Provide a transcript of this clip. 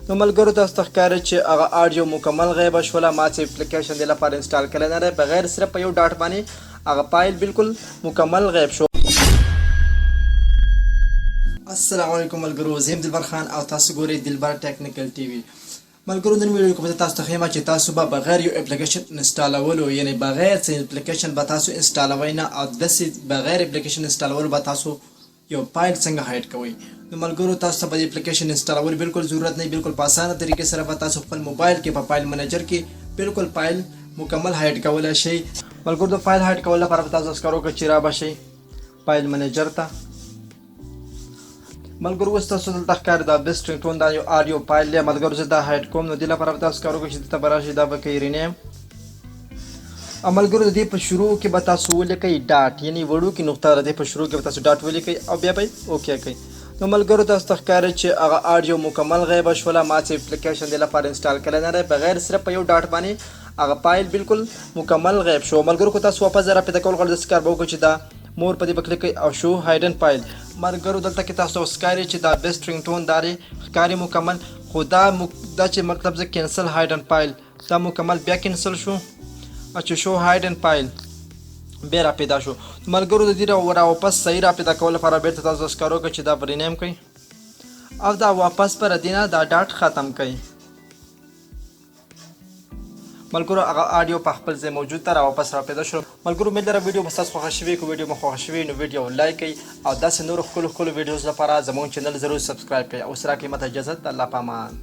نو ملګرو تاسو ته ښکاري چې هغه آډیو مکمل غیبه شوله. ما چې اپلیکیشن د لپاره انسټال کړی نه دی، بغیر صرف په یو ډاټ باندې هغه فایل بالکل مکمل غیب شو. السلام علیکم ملګرو، زه یم دلبر خان او تاسو ګورئ دلبر ټیکنیکل ټي وي. ملګرو نن ویډیو کې به تاسو ته ښیم چې تاسو به بغیر یو اپلیکیشن انسټالولو، یعنی بغیر څه اپلیکیشن به تاسو انسټالوئ نه، او داسې بغیر اپلیکیشن انسټالولو به تاسو یو فایل څنګه هایډ کوئ. نو ملګرو تاسو ته به د اپلیکیشن انسټالولو بالکل ضرورت نه، بالکل په اسانه طریقې سره به تاسو خپل موبایل کې په فایل منیجر کې بالکل فایل مکمل هایډ کولی شئ. ملګرو د فایل هایډ کولو لپاره به تاسو اسکار وکړئ چې را بشئ فایل منیجر ته. ملګرو اوس تاسو دلته ښکاري دا بیسټ ټون دا یو آډیو فایل دی. ملګرو زه دا هایډ کوم، نو دې لپاره به تاسو کار وکړئ چې دلته به راشئ، دا به کوئ رینیم. او ملګرو د دې په شروع کې به تاسو ولیکئ ډاټ، یعنی وړوکې نقطه د دې په شروع کې به تاسو ډاټ ولیکئ او بیا به اوکې کړئ. نو ملګرو تاسو ته ښکاري چې هغه آډیو مکمل غیبه شوله. ما چې اپلیکیشن د لپاره انسټال کړی نه دی، بغیر صرف په یو ډاټ باندې هغه فایل بالکل مکمل غیب شو. ملګرو که تاسو واپس ځای راپیدا کول غواړئ داسې کار به وکړئ چې دا مور په دې به کلیک کړئ او شو هایډن فایل. ملګرو دلته کې تاسو ښکاري چې دا بیسټ ټون دا ښکاري مکمل، خو دا چې مطلب زه کینسل هایډن فایل دا مکمل بیا کینسل شو او چې شو هایډن فایل بیا را پیدا شو. ملګرو د دې را واپس صحیح را پیدا کولو لپاره بیرته تاسو اسکار وکړئ چې دا به رینیم کړئ او دا واپس پر دینه دا ډاټ ختم کړئ. ملګرو هغه آډیو په خپل ځای موجود ته را واپس را پیدا شو. ملګرو امید لرم ویډیو به ستاسو خوښه شوې. که ویډیو مو خوښه شوې نو ویډیو لایک کړئ او داسې نورو ښکلو ویډیوز لپاره زموږ چینل ضرور سبسکرایب کړئ. اوس راکړئ ماته اجازه، د الله په امان.